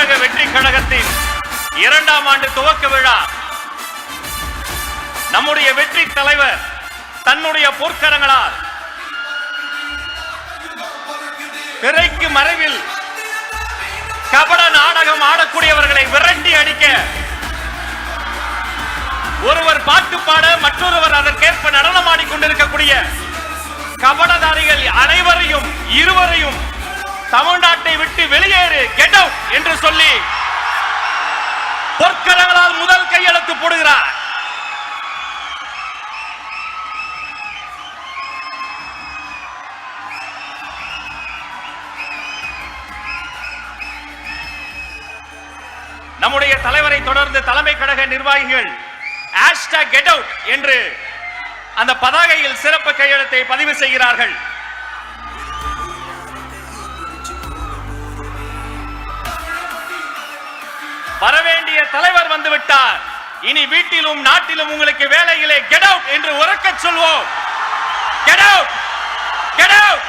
தமிழக வெற்றி கழகத்தின் 2ஆம் ஆண்டு துவக்க விழா நம்முடைய வெற்றி தலைவர் தன்னுடைய பொற்கரங்களால் திரைக்கு மறைவில் கபட நாடகம் ஆடக்கூடியவர்களை விரட்டி அடிக்க, ஒருவர் பாட்டு பாட மற்றொருவர் அதற்கேற்ப நடனமாடிக் கொண்டிருக்கக்கூடிய கபடதாரிகள் அனைவரையும் இருவரையும் தமிழ்நாட்டை விட்டு வெளியேறு, கெட் அவுட் என்று சொல்லி பொற்கரங்களால் முதல் கையெழுத்து போடுகிறார். நம்முடைய தலைவரை தொடர்ந்து தலைமை கழக நிர்வாகிகள் #GetOut என்று அந்த பதாகையில் சிறப்பு கையெழுத்தை பதிவு செய்கிறார்கள். வரவேண்டிய தலைவர் வந்துவிட்டார். இனி வீட்டிலும் நாட்டிலும் உங்களுக்கு வேலையிலே கெட் அவுட் என்று உரக்க சொல்வோம். Get out, get out.